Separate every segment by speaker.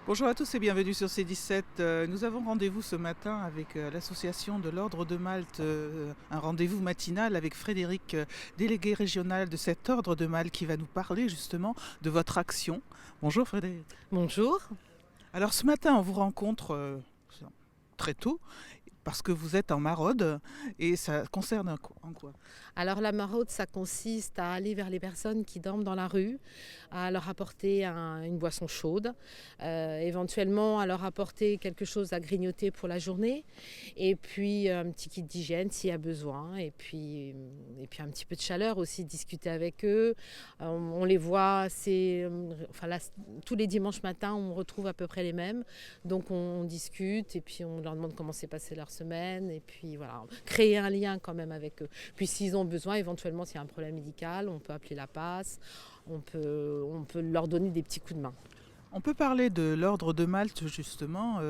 Speaker 1: Bonjour à tous et bienvenue sur C17. Nous avons rendez-vous ce matin avec l'association de l'Ordre de Malte, un rendez-vous matinal avec Frédéric, délégué régional de cet Ordre de Malte qui va nous parler justement de votre action. Bonjour Frédéric.
Speaker 2: Bonjour.
Speaker 1: Alors ce matin on vous rencontre très tôt parce que vous êtes en maraude et ça concerne en quoi?
Speaker 2: Alors la maraude, ça consiste à aller vers les personnes qui dorment dans la rue, à leur apporter une boisson chaude, éventuellement à leur apporter quelque chose à grignoter pour la journée, et puis un petit kit d'hygiène s'il y a besoin, et puis un petit peu de chaleur aussi, discuter avec eux. On les voit, tous les dimanches matins, on retrouve à peu près les mêmes, donc on discute et puis on leur demande comment s'est passée leur semaine, et puis voilà, créer un lien quand même avec eux. Puis s'ils ont besoin, éventuellement s'il y a un problème médical, on peut appeler la passe, on peut leur donner des petits coups de main.
Speaker 1: On peut parler de l'Ordre de Malte justement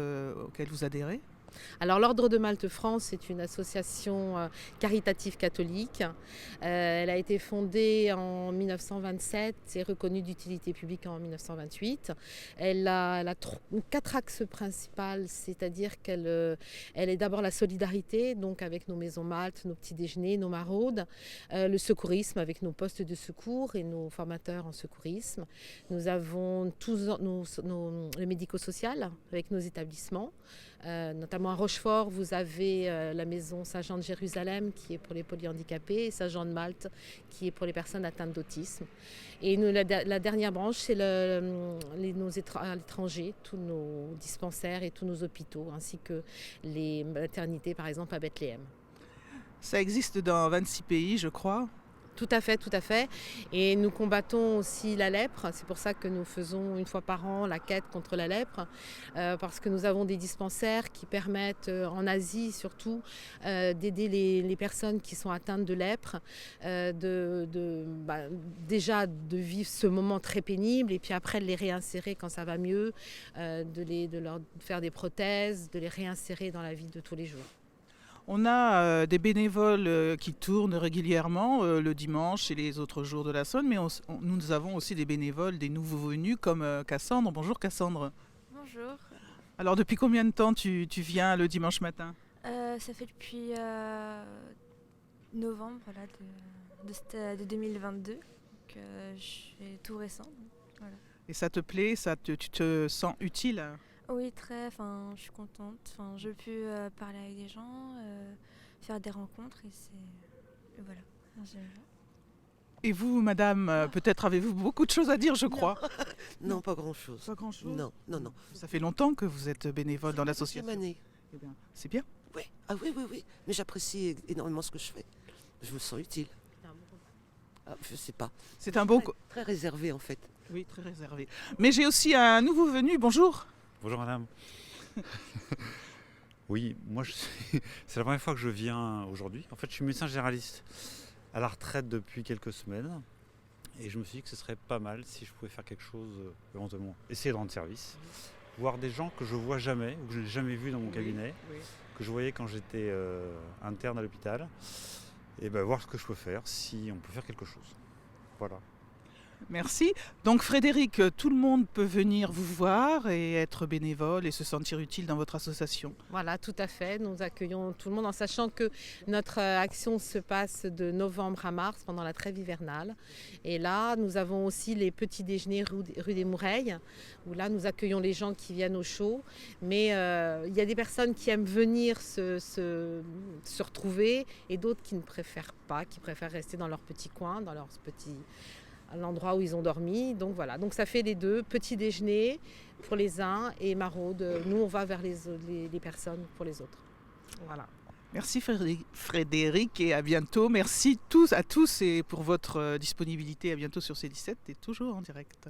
Speaker 1: auquel vous adhérez?
Speaker 2: Alors l'Ordre de Malte France, c'est une association caritative catholique. Elle a été fondée en 1927 et reconnue d'utilité publique en 1928. Elle a quatre axes principaux, c'est-à-dire elle est d'abord la solidarité, donc avec nos maisons Malte, nos petits déjeuners, nos maraudes, le secourisme avec nos postes de secours et nos formateurs en secourisme. Nous avons le médico-social avec nos établissements, notamment à Rochefort, vous avez la maison Saint-Jean de Jérusalem qui est pour les polyhandicapés et Saint-Jean de Malte qui est pour les personnes atteintes d'autisme. Et nous, la dernière branche, c'est à l'étranger, tous nos dispensaires et tous nos hôpitaux, ainsi que les maternités, par exemple, à Bethléem.
Speaker 1: Ça existe dans 26 pays, je crois.
Speaker 2: Tout à fait, tout à fait. Et nous combattons aussi la lèpre. C'est pour ça que nous faisons une fois par an la quête contre la lèpre, parce que nous avons des dispensaires qui permettent, en Asie surtout, d'aider les personnes qui sont atteintes de lèpre, déjà de vivre ce moment très pénible et puis après de les réinsérer quand ça va mieux, de leur faire des prothèses, de les réinsérer dans la vie de tous les jours.
Speaker 1: On a des bénévoles qui tournent régulièrement le dimanche et les autres jours de la semaine, mais nous avons aussi des bénévoles, des nouveaux venus comme Cassandre. Bonjour Cassandre.
Speaker 3: Bonjour.
Speaker 1: Alors depuis combien de temps tu viens le dimanche matin?
Speaker 3: Ça fait depuis novembre voilà, de 2022, donc je suis tout récent. Voilà.
Speaker 1: Et ça te plaît, tu te sens utile?
Speaker 3: Oui, très, je suis contente. Je peux parler avec des gens, faire des rencontres et voilà.
Speaker 1: Et vous, madame, peut-être avez-vous beaucoup de choses à dire, je crois.
Speaker 4: Non, pas grand-chose.
Speaker 1: Pas grand-chose.
Speaker 4: Non, non, non.
Speaker 1: Ça fait longtemps que vous êtes bénévole dans l'association.
Speaker 4: Année.
Speaker 1: Eh bien, c'est bien.
Speaker 4: Oui, ah oui, oui, oui. Mais j'apprécie énormément ce que je fais. Je me sens utile. Ah, je sais pas.
Speaker 1: C'est un beau...
Speaker 4: Très réservé en fait.
Speaker 1: Oui, très réservé. Mais j'ai aussi un nouveau venu. Bonjour.
Speaker 5: Bonjour madame. Oui, c'est la première fois que je viens aujourd'hui. En fait, je suis médecin généraliste à la retraite depuis quelques semaines. Et je me suis dit que ce serait pas mal si je pouvais faire quelque chose, éventuellement essayer de rendre service. Voir des gens que je vois jamais, ou que je n'ai jamais vus dans mon cabinet, que je voyais quand j'étais interne à l'hôpital. Et voir ce que je peux faire, si on peut faire quelque chose. Voilà.
Speaker 1: Merci. Donc Frédéric, tout le monde peut venir vous voir et être bénévole et se sentir utile dans votre association.
Speaker 2: Voilà, tout à fait. Nous accueillons tout le monde en sachant que notre action se passe de novembre à mars pendant la trêve hivernale. Et là, nous avons aussi les petits déjeuners rue des Moureilles, où là, nous accueillons les gens qui viennent au chaud. Mais il y a des personnes qui aiment venir se retrouver et d'autres qui ne préfèrent pas, qui préfèrent rester dans leur petit coin, dans leur petit... à l'endroit où ils ont dormi. Donc voilà, donc ça fait les deux, petit déjeuner pour les uns et maraude. Nous, on va vers les personnes pour les autres. Voilà.
Speaker 1: Merci Frédéric et à bientôt. Merci à tous et pour votre disponibilité. À bientôt sur C17 et toujours en direct.